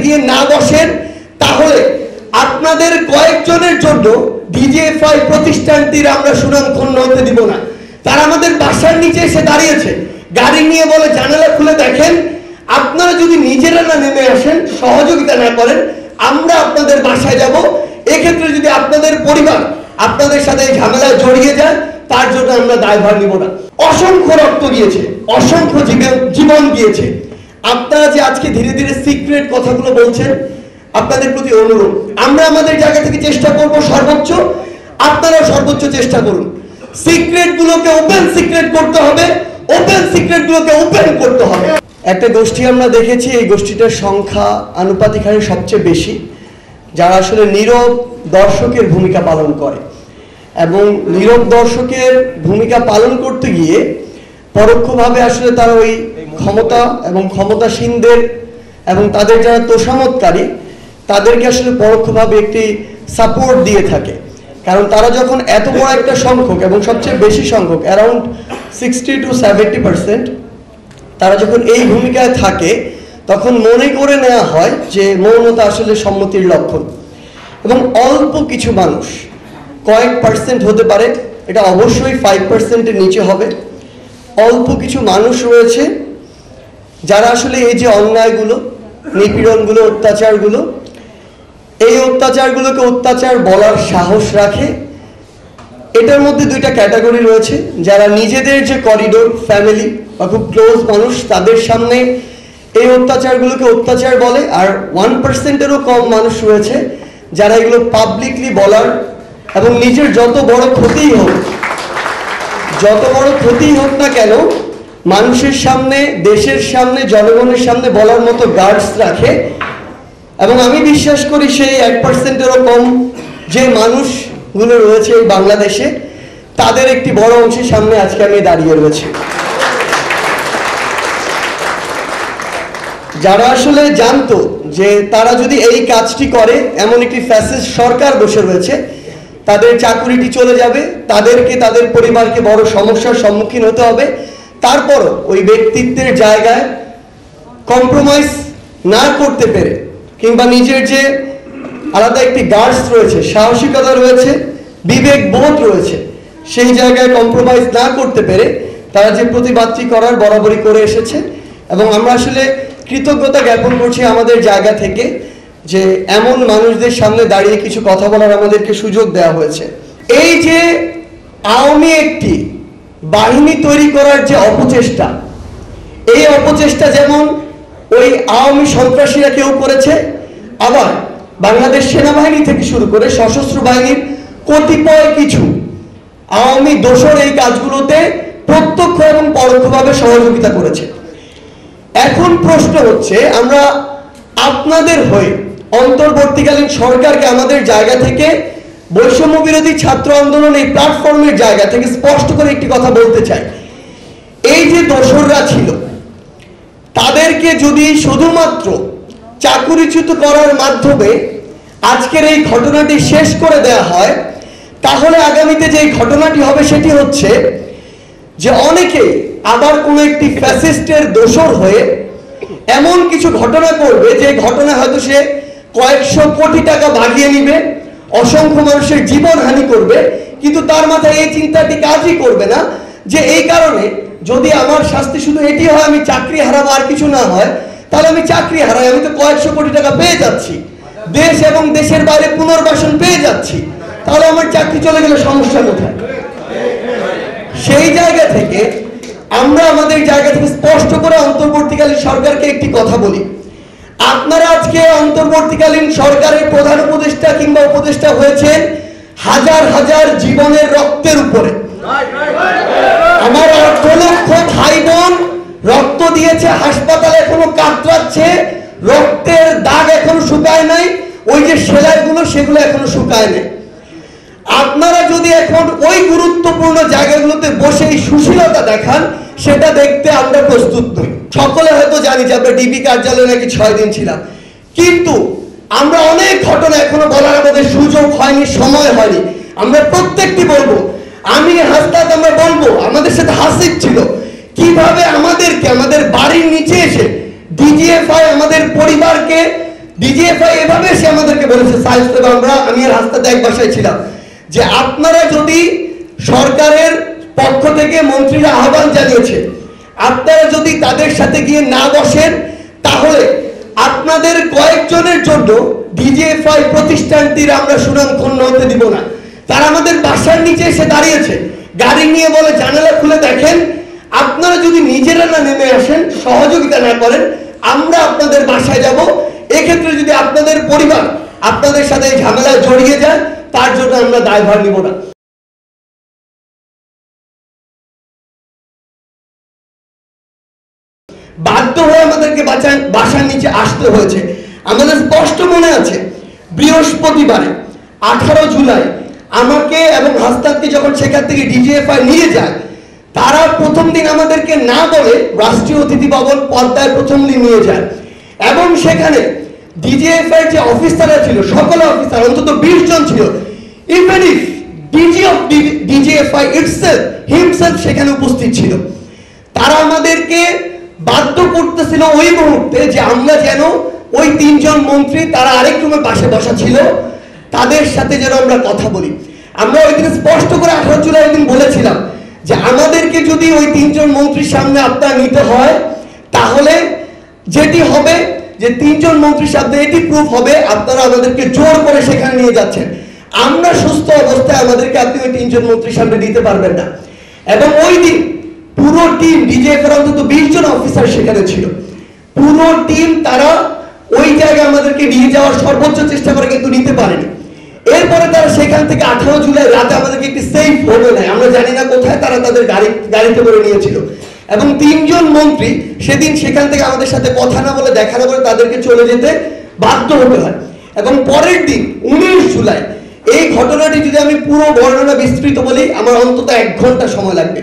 গিয়ে না বসেন, তাহলে আপনাদের কয়েকজনের জন্য ডিজিএফআই প্রতিষ্ঠানটির আমরা সুনাম ক্ষুণ্ণ হতে দিব না। তারা আমাদের বাসার নিচে এসে দাঁড়িয়েছে, গাড়ি নিয়ে বলে জানালা খুলে দেখেন, আপনারা যদি নিজেরা না নেমে আসেন, সহযোগিতা না করেন, আমরা আপনাদের বাসায় যাব। এক্ষেত্রে যদি আপনাদের পরিবার আপনাদের সাথে ঝামেলায় জড়িয়ে যায়, তার জন্য আমরা দায়ভার নিব না। অসংখ্য রক্ত গিয়েছে, অসংখ্য জীবন গিয়েছে। আপনারা যে আজকে ধীরে ধীরে সিক্রেট কথাগুলো বলছেন, আপনাদের প্রতি অনুরোধ, আমরা আমাদের জায়গা থেকে চেষ্টা করব সর্বোচ্চ, আপনারা সর্বোচ্চ চেষ্টা করুন। সিক্রেট গুলোকে ওপেন সিক্রেট করতে হবে, ওপেন সিক্রেট গুলোকে ওপেন করতে হবে। একটা গোষ্ঠী আমরা দেখেছি, এই গোষ্ঠীটার সংখ্যা আনুপাতিক হারে সবচেয়ে বেশি, যারা আসলে নীরব দর্শকের ভূমিকা পালন করে, এবং নীরব দর্শকের ভূমিকা পালন করতে গিয়ে পরোক্ষভাবে আসলে তারা ওই ক্ষমতা এবং ক্ষমতাসীনদের এবং তাদের যারা তোষামতকারী তাদেরকে আসলে পরোক্ষভাবে একটি সাপোর্ট দিয়ে থাকে। কারণ তারা যখন এত বড় একটা সংখ্যক এবং সবচেয়ে বেশি সংখ্যক অ্যারাউন্ড 60 to 70% তারা যখন এই ভূমিকায় থাকে, তখন মনে করে নেওয়া হয় যে মৌনতা আসলে সম্মতির লক্ষণ। এবং অল্প কিছু মানুষ, কয়েক পার্সেন্ট হতে পারে, এটা অবশ্যই 5%-এর নিচে হবে, অল্প কিছু মানুষ রয়েছে যারা আসলে এই যে অন্যায়গুলো, নিপীড়নগুলো, অত্যাচারগুলো, এই অত্যাচারগুলোকে অত্যাচার বলার সাহস রাখে। এটার মধ্যে দুইটা ক্যাটাগরি রয়েছে, যারা নিজেদের যে করিডোর, ফ্যামিলি বা খুব ক্লোজ মানুষ, তাদের সামনে এই অত্যাচারগুলোকে অত্যাচার বলে। আর 1%-এরও কম মানুষ রয়েছে যারা এগুলো পাবলিকলি বলার এবং নিজের যত বড় ক্ষতিই হোক না কেন, মানুষের সামনে, দেশের সামনে, জনগণের সামনে বলার মতো গার্ডস রাখে। এবং আমি বিশ্বাস করি সেই 1%-এরও কম যে মানুষগুলো রয়েছে এই বাংলাদেশে, তাদের একটি বড় অংশের সামনে আজকে আমি দাঁড়িয়ে রয়েছি, যারা আসলে জানতো যে তারা যদি এই কাজটি করে, এমন একটি ফ্যাসিস্ট সরকার বসে রয়েছে, তাদের চাকুরিটি চলে যাবে, তাদেরকে, তাদের পরিবারকে বড় সমস্যার সম্মুখীন হতে হবে। তারপরও ওই ব্যক্তিত্বের জায়গায় কম্প্রোমাইজ না করতে পেরে, কিংবা নিজের যে আলাদা একটি গার্ডস রয়েছে, সাহসিকতা রয়েছে, বিবেক বোধ রয়েছে, সেই জায়গায় কম্প্রোমাইজ না করতে পেরে তারা যে প্রতিবাদটি করার বরাবরই করে এসেছে। এবং আমরা আসলে কৃতজ্ঞতা জ্ঞাপন করছি আমাদের জায়গা থেকে যে এমন মানুষদের সামনে দাঁড়িয়ে কিছু কথা বলার আমাদেরকে সুযোগ দেওয়া হয়েছে। এই যে আওয়ামী একটি বাহিনী তৈরি করার যে অপচেষ্টা, এই অপচেষ্টা যেমন ওই আওয়ামী সন্ত্রাসীরা কেউ করেছে, আবার বাংলাদেশ সেনাবাহিনী থেকে শুরু করে সশস্ত্র বাহিনীর কতিপয় কিছু আওয়ামী দোসর এই কাজগুলোতে প্রত্যক্ষ এবং পরোক্ষভাবে সহযোগিতা করেছে। এখন প্রশ্ন হচ্ছে, আমরা আপনাদের হয়ে অন্তর্বর্তীকালীন সরকারকে আমাদের জায়গা থেকে, বৈষম্য বিরোধী ছাত্র আন্দোলন এই প্ল্যাটফর্মের জায়গা থেকে স্পষ্ট করে একটি কথা বলতে চাই। এই যে দোসররা ছিল, তাদেরকে যদি শুধুমাত্র চাকুরিচ্যুত করার মাধ্যমে আজকের এই ঘটনাটি শেষ করে দেওয়া হয়, তাহলে আগামীতে যে ঘটনাটি হবে সেটি হচ্ছে যে অনেকে আবার কোনো একটি ফ্যাসিস্টের দোসর হয়ে এমন কিছু ঘটনা করবে, যে ঘটনা হয়তো সে কয়েকশো কোটি টাকা ভাগিয়ে নিবে, অসংখ্য মানুষের জীবন হানি করবে, কিন্তু তার মাথায় এই চিন্তাটি কাজই করবে না যে এই কারণে যদি আমার শাস্তি শুধু এটি হয়, আমি চাকরি হারাবো, আর কিছু না হয়, তাহলে আমি চাকরি হারাই, আমি তো কয়েকশো কোটি টাকা পেয়ে যাচ্ছি, দেশ এবং দেশের বাইরে পুনর্বাসন পেয়ে যাচ্ছি, তাহলে আমার চাকরি চলে গেলে সমস্যা কোথায়? সেই জায়গা থেকে আমরা আমাদের জায়গা থেকে স্পষ্ট করে অন্তর্বর্তীকালীন সরকারকে একটি কথা বলি, আপনারা আজকে অন্তর্বর্তীকালীন সরকারের প্রধান উপদেষ্টা কিংবা উপদেষ্টা হয়েছেন হাজার হাজার জীবনের রক্তের উপরে। আমার 8 লক্ষ ভাই বোন রক্ত দিয়েছে, হাসপাতালে এখনো কাতরাচ্ছে, রক্তের দাগ এখনো শুকায় নাই, ওই যে সেলাইগুলো সেগুলো এখনো শুকায় নাই। আপনারা যদি এখন ওই গুরুত্বপূর্ণ জায়গাগুলোতে বসে এই সুশীলতা দেখান, সেটা দেখতে আমরা প্রস্তুত নই। সকলে হয়তো জানি যে আমরা ডিবি কার্যালয়ে নাকি 6 দিন ছিলাম, কিন্তু আমরা অনেক ঘটনা এখনো বলার আমাদের সুযোগ হয়নি, সময় হয়নি। আমরা প্রত্যেকটি বলবো, আমি হাসনাত আমরা বলবো, আমাদের সাথে হাসিব ছিল, কিভাবে আমাদেরকে আমাদের বাড়ির নিচে এসে ডিজিএফআই আমাদের পরিবারকে ডিজিএফআই এভাবে সে আমাদেরকে বলেছে, আমি আর হাসতে এক বাসায় ছিলাম, যে আপনারা যদি সরকারের পক্ষ থেকে মন্ত্রীরা আহ্বান জানিয়েছে, আপনারা যদি তাদের সাথে গিয়ে না বসেন তাহলে আপনাদের কয়েকজনের জন্য ডিজিএফআই প্রতিষ্ঠানটির আমরা সুনাম ক্ষুণ্ণ হতে দিব না। তারা আমাদের বাসার নিচে এসে দাঁড়িয়েছে, গাড়ি নিয়ে বলে জানালা খুলে দেখেন, আপনারা যদি নিজেরা না নেমে আসেন, সহযোগিতা না করেন, আমরা আপনাদের বাসায় যাব। এক্ষেত্রে যদি আপনাদের পরিবার আপনাদের সাথে ঝামেলায় জড়িয়ে যায়, তার জন্য আমরা দায়ভার নিব না। বাধ্য হয়ে আমাদেরকে বাসার নিচে আসতে হয়েছে। আমাদের স্পষ্ট মনে আছে, বৃহস্পতিবারে 18 জুলাই আমাকে এবং হাসনাতকে যখন সেখান থেকে ডিজিএফআই নিয়ে যায়, তারা প্রথম দিন আমাদেরকে না বলে রাষ্ট্রীয় অতিথি ভবন পদ্মায় প্রথম দিন নিয়ে যায়, এবং সেখানে ডিজিএফআই যে অফিসাররা ছিল, সকল অফিসার অন্তত 20 জন ছিল, even if DG of DGFI itself himself সেখানে উপস্থিত ছিল। তারা আমাদেরকে বাধ্য করতেছিল ওই মুহূর্তে যে আমরা যেন ওই 3 জন মন্ত্রী, তারা আরেক রুমে পাশে বসা ছিল, তাদের সাথে যেন আমরা কথা বলি। আমরা ওই দিন স্পষ্ট করে 18 জুলাই দিন বলেছিলাম যে আমাদেরকে যদি ওই 3 জন মন্ত্রীর সামনে আপনার নিতে হয়, তাহলে যেটি হবে যে 3 জন মন্ত্রীর সামনে এটি প্রুফ হবে আপনারা আমাদেরকে জোর করে সেখানে নিয়ে যাচ্ছেন। আমরা সুস্থ অবস্থায় আমাদেরকে আপনি ওই 3 জন মন্ত্রীর সামনে দিতে পারবেন না। এবং ওই দিন পুরো টিম, ডিজিএফআই অন্তত 20 জন অফিসার সেখানে ছিল, পুরো টিম তারা ওই জায়গায় আমাদেরকে নিয়ে যাওয়ার সর্বোচ্চ চেষ্টা করে, কিন্তু নিতে পারেনি। এরপরে তারা সেখান থেকে 18 জুলাই রাতে আমাদেরকে একটি সেফ হোমে নেয়, আমরা জানি না কোথায়, তারা তাদের গাড়িতে করে নিয়েছিল। এবং 3 জন মন্ত্রী সেদিন সেখান থেকে আমাদের সাথে কথা না বলে, দেখা না বলে তাদেরকে চলে যেতে বাধ্য হতে হয়। এবং পরের দিন 19 জুলাই, এই ঘটনাটি যদি আমি পুরো বর্ণনা বিস্তৃত বলি আমার অন্তত 1 ঘন্টা সময় লাগবে।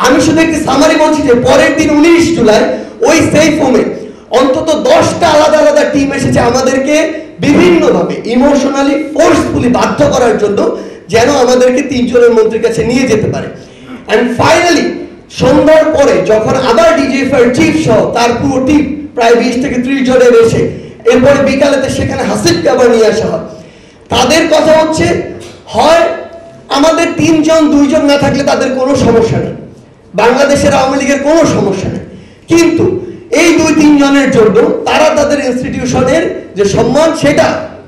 আমি শুধু একটি সামারি বলছি যে পরের দিন 19 জুলাই ওই সেফ হোমে অন্তত 10টা আলাদা আলাদা টিম এসেছে আমাদেরকে বিভিন্নভাবে ইমোশনালি ফোর্সফুলি বাধ্য করার জন্য, যেন আমাদেরকে 3 জনের মন্ত্রীর কাছে নিয়ে যেতে পারে। এন্ড ফাইনালি সন্ধ্যার পরে যখন আবার ডিজিএফআই চিফ সহ তার পুরো টিম প্রায় 20 থেকে 30 জনের এসে, এরপরে বিকালেতে সেখানে হাসিবকে আবার নিয়ে আসা হয়। তাদের কথা হচ্ছে, হয় আমাদের 3 জন 2 জন না থাকলে তাদের কোনো সমস্যা নেই, বাংলাদেশের আওয়ামী লীগের কোনো সমস্যা নেই, কিন্তু এই 2-3 জনের জন্য তারা তাদের ইনস্টিটিউশনের যে সম্মান সেটা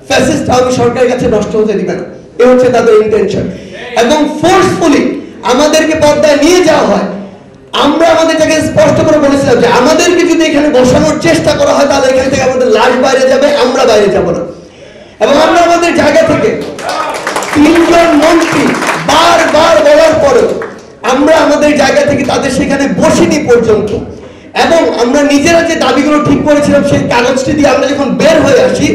ফ্যাসিস্ট আওয়ামী সরকারের কাছে নষ্ট হতে দিবে না, এ হচ্ছে তাদের ইন্টেনশন। এবং ফোর্সফুলি আমাদেরকে পর্দায় নিয়ে যাওয়া হয়। আমরা আমাদের জায়গায় স্পষ্ট করে বলেছিলাম যে আমাদেরকে যদি এখানে বসানোর চেষ্টা করা হয়, তাহলে এখান থেকে আমাদের লাশ বাইরে যাবে, আমরা বাইরে যাব না। এবং আমরা আমাদের জায়গা থেকে 3 জন মন্ত্রী বারবার বলার পরেও আমরা আমাদের জায়গা থেকে তাদের সেখানে বসিনি পর্যন্ত। এবং আমরা নিজেরা যে দাবিগুলো ঠিক করেছিলাম সেই কাগজটি দিয়ে আমরা যখন বের হয়ে আসি,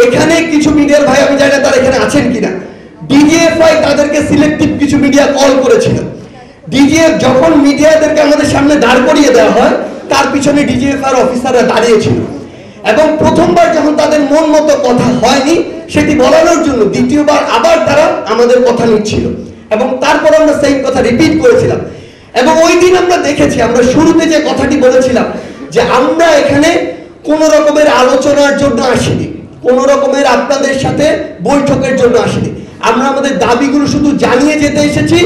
এখানে কিছু মিডিয়ার ভাই, আমি জানি না তারা এখানে আছেন কিনা, ডিজিএফআই তাদেরকে সিলেক্টিভ কিছু মিডিয়া কল করেছিল। ডিজিএফ যখন মিডিয়াদেরকে আমাদের সামনে দাঁড় করিয়ে দেওয়া হয়, তার পিছনে ডিজিএফআই অফিসাররা দাঁড়িয়েছিল। এবং প্রথমবার যখন তাদের মন মতো কথা হয়নি, সেটি বলানোর জন্য দ্বিতীয়বার আবার তারা আমাদের কথা নিচ্ছিল, এবং তারপর আমরা সেই কথা রিপিট করেছিলাম। এবং ওই দিন আমরা দেখেছি, আমরা শুরুতে যে কথাটি বলেছিলাম যে আমরা এখানে কোন রকমের আলোচনার জন্য আসিনি, কোন রকমের আপনাদের সাথে বৈঠকের জন্য আসিনি, আমরা আমাদের দাবিগুলো শুধু জানিয়ে যেতে এসেছি।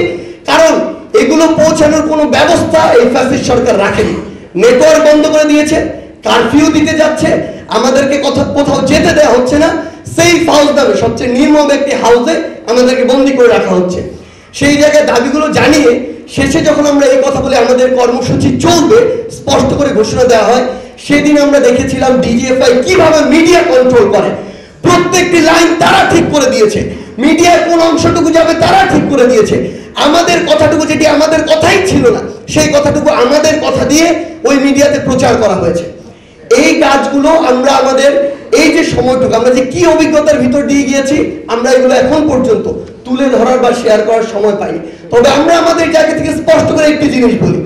কারণ এগুলো পৌঁছানোর কোনো ব্যবস্থা এই ফ্যাসিস্ট সরকার রাখেনি। নেটওয়ার্ক বন্ধ করে দিয়েছে, কারফিউ দিতে যাচ্ছে, আমাদেরকে কোথাও যেতে দেওয়া হচ্ছে না, সেই হাউস নামে সবচেয়ে নির্মম একটি হাউসে আমাদেরকে বন্দি করে রাখা হচ্ছে। সেই জায়গায় দাবিগুলো জানিয়ে শেষে যখন আমরা এই কথা বলে আমাদের কর্মসূচি চলবে স্পষ্ট করে ঘোষণা দেওয়া হয়, সেদিন আমরা দেখেছিলাম ডিজিএফআই কিভাবে মিডিয়া কন্ট্রোল করে। প্রত্যেকটি লাইন তারা ঠিক করে দিয়েছে, মিডিয়ার কোন অংশটুকু যাবে তারা ঠিক করে দিয়েছে। আমাদের কথাটুকু, যেটি আমাদের কথাই ছিল না, সেই কথাটুকু আমাদের কথা দিয়ে ওই মিডিয়াতে প্রচার করা হয়েছে। এই কাজগুলো আমরা আমাদের এই যে সময়টুকু আমরা যে কি অভিজ্ঞতার ভিতর দিয়ে গিয়েছি, আমরা এগুলো এখন পর্যন্ত তুলে ধরার বা শেয়ার করার সময় পাইনি। তবে আমরা আমাদের জায়গা থেকে স্পষ্ট করে একটি জিনিস বলি,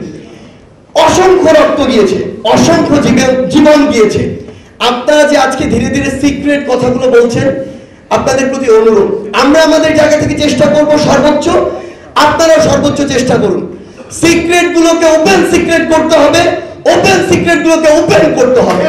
অসংখ্য রক্ত গিয়েছে, অসংখ্য জীবন গিয়েছে। আপনারা যে আজকে ধীরে ধীরে সিক্রেট কথাগুলো বলছেন, আপনাদের প্রতি অনুরোধ, আমরা আমাদের জায়গা থেকে চেষ্টা করব সর্বোচ্চ, আপনারা সর্বোচ্চ চেষ্টা করুন। সিক্রেট গুলোকে ওপেন সিক্রেট করতে হবে, ওপেন সিক্রেট গুলোকে ওপেন করতে হবে।